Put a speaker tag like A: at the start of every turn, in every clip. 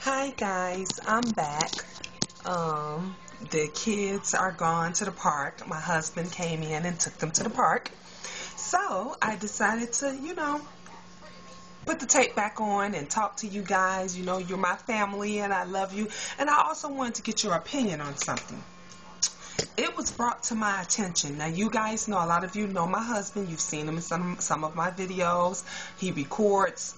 A: Hi guys, I'm back. The kids are gone to the park. My husband came in and took them to the park. So I decided to, put the tape back on and talk to you guys. You know, you're my family and I love you. And I also wanted to get your opinion on something. It was brought to my attention. Now, you guys know, a lot of you know my husband. You've seen him in some of my videos. He records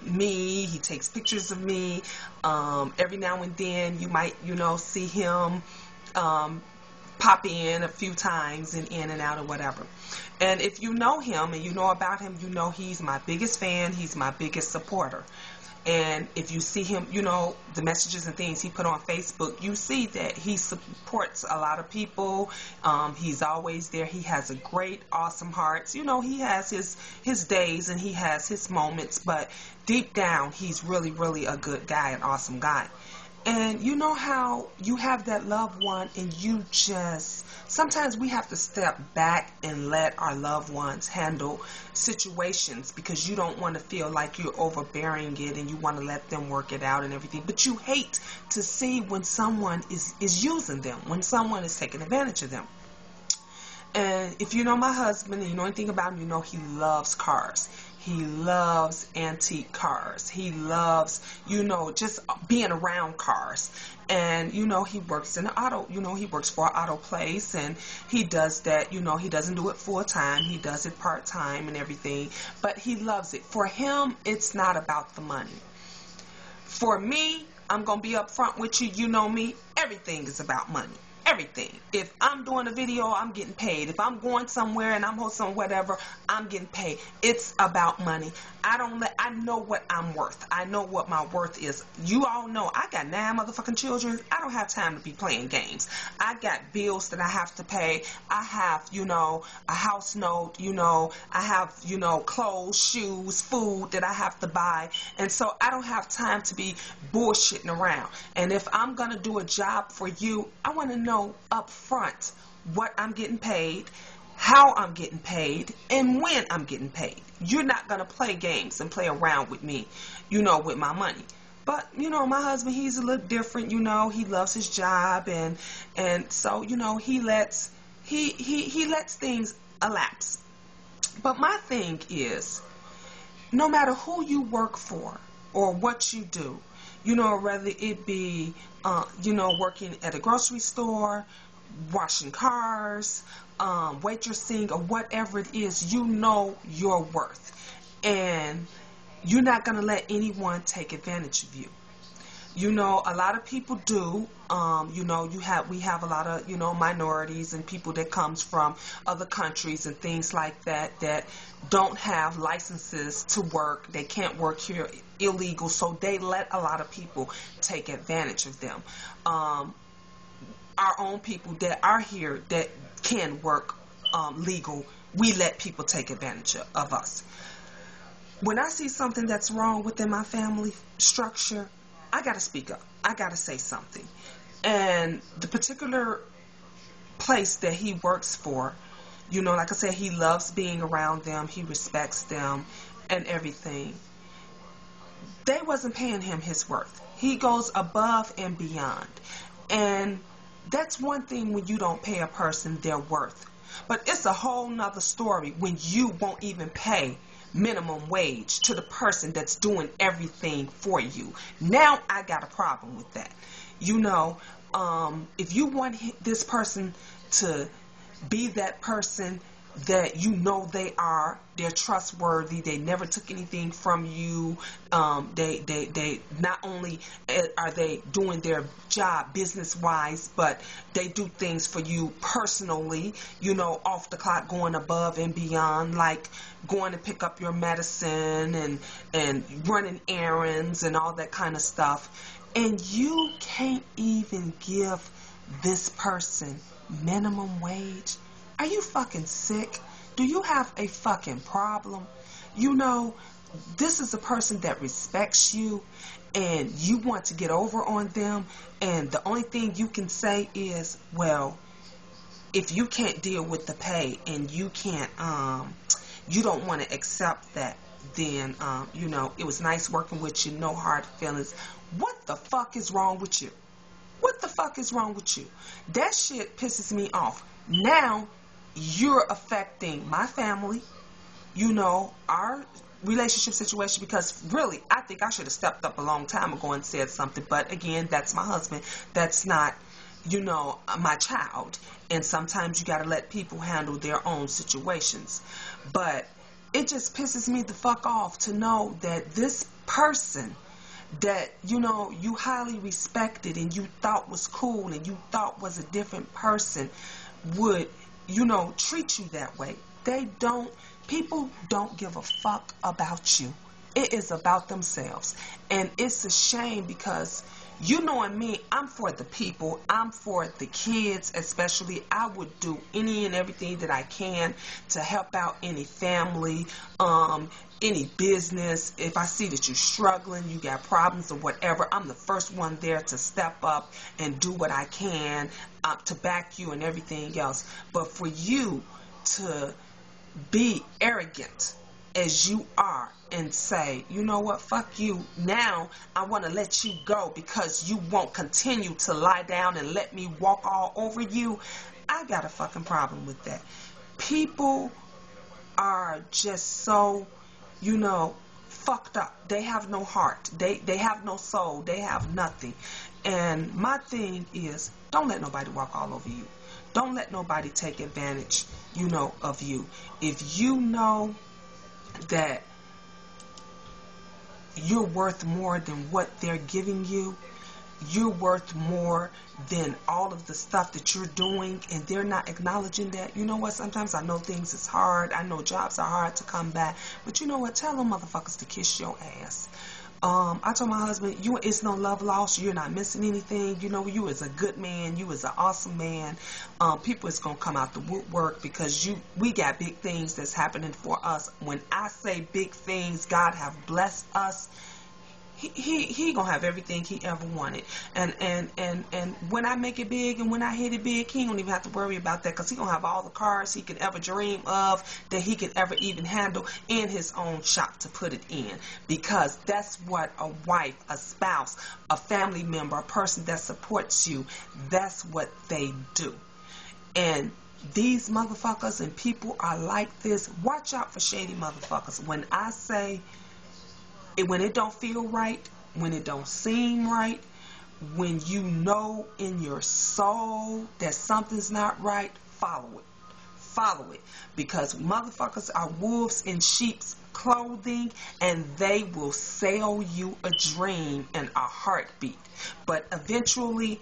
A: me. He takes pictures of me. Every now and then, you might, see him pop in a few times and in and out or whatever. And if you know him and you know about him, you know he's my biggest fan. He's my biggest supporter. And if you see him, the messages and things he put on Facebook, you see that he supports a lot of people. He's always there. He has a great, awesome heart. He has his days and he has his moments, but deep down, he's really, really a good guy, an awesome guy. And you know how you have that loved one and sometimes we have to step back and let our loved ones handle situations because you don't want to feel like you're overbearing it and you want to let them work it out and everything. But you hate to see when someone is using them, when someone is taking advantage of them. And if you know my husband and you know anything about him, you know he loves cars. He loves antique cars. He loves, just being around cars. And, he works in an auto, he works for an auto place and he does that, he doesn't do it full time. He does it part time and everything. But he loves it. For him, it's not about the money. For me, I'm going to be upfront with you. You know me. Everything is about money. Everything. If I'm doing a video, I'm getting paid. If I'm going somewhere and I'm hosting whatever, I'm getting paid. It's about money. I know what I'm worth. I know what my worth is. You all know I got 9 motherfucking children. I don't have time to be playing games. I got bills that I have to pay. I have, a house note, I have, clothes, shoes, food that I have to buy. And so I don't have time to be bullshitting around. And if I'm going to do a job for you, I want to know up front what I'm getting paid, how I'm getting paid, and when I'm getting paid. You're not going to play games and play around with me, with my money. But, my husband, he's a little different, he loves his job and so, he lets things elapse. But my thing is, no matter who you work for or what you do, whether it be, working at a grocery store, washing cars, waitressing, or whatever it is, you know your worth. And you're not going to let anyone take advantage of you. A lot of people do. We have a lot of, minorities and people that comes from other countries and things like that don't have licenses to work. They can't work here, illegal, so they let a lot of people take advantage of them. Our own people that are here that can work legal, we let people take advantage of us. When I see something that's wrong within my family structure, I got to speak up. I got to say something. And the particular place that he works for, like I said, he loves being around them. He respects them and everything. They wasn't paying him his worth. He goes above and beyond. And that's one thing when you don't pay a person their worth. But it's a whole nother story when you won't even pay minimum wage to the person that's doing everything for you. Now I got a problem with that. If you want this person to be that person that they're trustworthy, they never took anything from you, they not only are they doing their job business wise, but they do things for you personally, off the clock, going above and beyond, like going to pick up your medicine and running errands and all that kind of stuff, and you can't even give this person minimum wage. Are you fucking sick? Do you have a fucking problem? This is a person that respects you and you want to get over on them, and the only thing you can say is, well, if you can't deal with the pay and you don't want to accept that, then, you know, it was nice working with you, no hard feelings. What the fuck is wrong with you? What the fuck is wrong with you? That shit pisses me off. Now, you're affecting my family, you know, our relationship situation, because really, I think I should have stepped up a long time ago and said something. But again, that's my husband. That's not, you know, my child. And sometimes you got to let people handle their own situations. But it just pisses me the fuck off to know that this person that, you know, you highly respected and you thought was cool and you thought was a different person would, you know, treat you that way. They don't, people don't give a fuck about you. It is about themselves. And it's a shame, because you knowing me, I'm for the people. I'm for the kids especially. I would do any and everything that I can to help out any family, any business. If I see that you're struggling, you got problems or whatever, I'm the first one there to step up and do what I can to back you and everything else. But for you to be arrogant as you are and say, you know what, fuck you, now I want to let you go because you won't continue to lie down and let me walk all over you, I got a fucking problem with that. People are just so, you know, fucked up. They have no heart. They have no soul. They have nothing. And my thing is, don't let nobody walk all over you. Don't let nobody take advantage, you know, of you. If you know that you're worth more than what they're giving you, you're worth more than all of the stuff that you're doing, and they're not acknowledging that. You know what? Sometimes I know things is hard. I know jobs are hard to come by. But you know what? Tell them motherfuckers to kiss your ass. I told my husband, it's no love lost. You're not missing anything. You know, you is a good man. You is an awesome man. People is going to come out the woodwork because we got big things that's happening for us. When I say big things, God have blessed us. He gonna have everything he ever wanted, and when I make it big and when I hit it big, he don't even have to worry about that, because he gonna have all the cars he could ever dream of, that he could ever even handle, in his own shop to put it in, because that's what a wife, a spouse, a family member, a person that supports you, that's what they do. And these motherfuckers and people are like this. Watch out for shady motherfuckers. When I say, when it don't feel right, when it don't seem right, when you know in your soul that something's not right, follow it. Follow it. Because motherfuckers are wolves in sheep's clothing, and they will sell you a dream in a heartbeat. But eventually,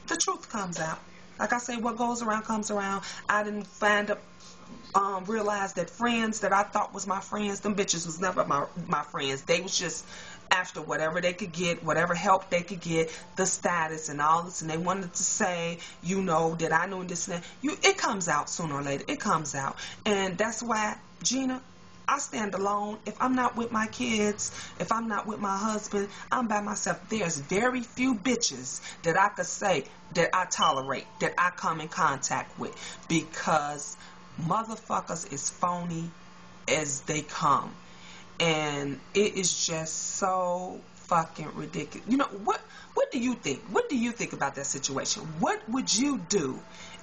A: the truth comes out. Like I say, what goes around comes around. I didn't realize that friends that I thought was my friends, them bitches was never my friends. They was just after whatever they could get, whatever help they could get, the status and all this, and they wanted to say, you know, that I knew this and that. It comes out sooner or later. It comes out. And that's why, Gina, I stand alone. If I'm not with my kids, if I'm not with my husband, I'm by myself. There's very few bitches that I could say that I tolerate, that I come in contact with, because motherfuckers is phony as they come. And it is just so fucking ridiculous. You know, what do you think? What do you think about that situation? What would you do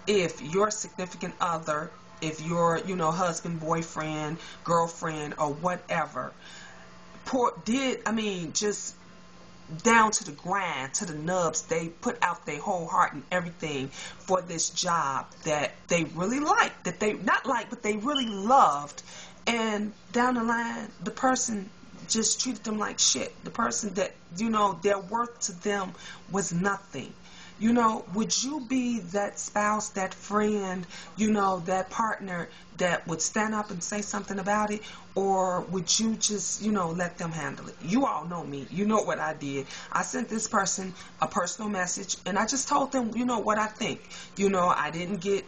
A: if your significant other, if your, you know, husband, boyfriend, girlfriend, or whatever, just down to the grind, to the nubs, they put out their whole heart and everything for this job that they really liked, that they not like, but they really loved, and down the line, the person just treated them like shit. The person that, you know, their worth to them was nothing. You know, would you be that spouse, that friend, you know, that partner that would stand up and say something about it? Or would you just, you know, let them handle it? You all know me. You know what I did. I sent this person a personal message, and I just told them, you know, what I think. You know, I didn't get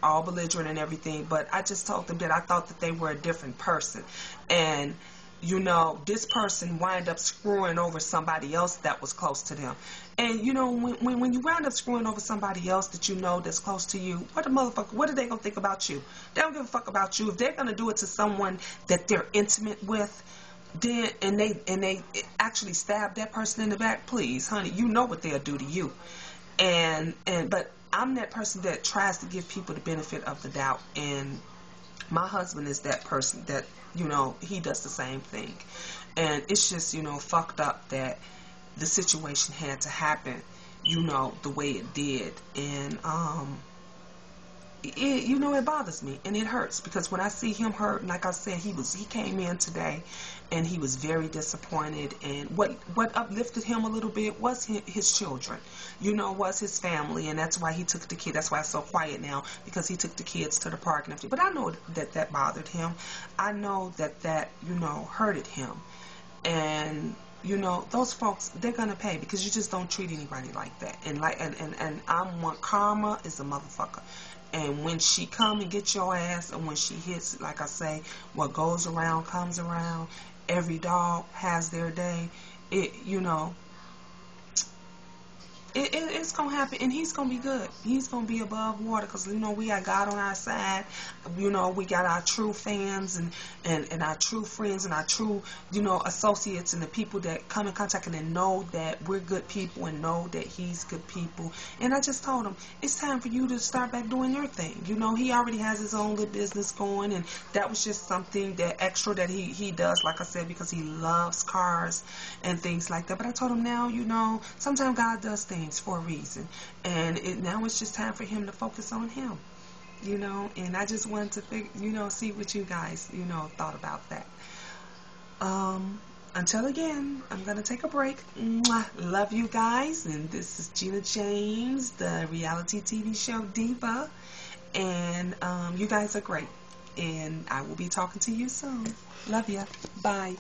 A: all belligerent and everything, but I just told them that I thought that they were a different person. And you know, this person wind up screwing over somebody else that was close to them. And you know, when you wind up screwing over somebody else that you know that's close to you, what are they gonna think about you? They don't give a fuck about you. If they're gonna do it to someone that they're intimate with, then and they actually stab that person in the back, please, honey, you know what they'll do to you. But I'm that person that tries to give people the benefit of the doubt, and my husband is that person that, you know, he does the same thing. And it's just, you know, fucked up that the situation had to happen, you know, the way it did. And you know, it bothers me and it hurts, because when I see him hurt, like I said, he came in today and he was very disappointed. And what uplifted him a little bit was his children, you know, was his family. And that's why he took the kid. That's why it's so quiet now, because he took the kids to the park and everything. But I know that bothered him. I know that you know, hurted him. And you know, those folks, they're gonna pay, because you just don't treat anybody like that. And I'm one, karma is a motherfucker. And when she come and get your ass, and when she hits, like I say, what goes around comes around. Every dog has their day. You know, it's gonna happen, and he's gonna be good. He's gonna be above water, because you know, we got God on our side. You know, we got our true fans and our true friends and our true, you know, associates, and the people that come in contact and know that we're good people and know that he's good people. And I just told him, it's time for you to start back doing your thing. You know, he already has his own little business going, and that was just something that extra that he does, like I said, because he loves cars and things like that. But I told him, now, you know, sometimes God does things for a reason, and now it's just time for him to focus on him, you know. And I just wanted to you know, see what you guys, you know, thought about that. Until again, I'm gonna take a break. Mwah. Love you guys, and this is Gina James, the reality TV show diva, and you guys are great, and I will be talking to you soon. Love ya. Bye.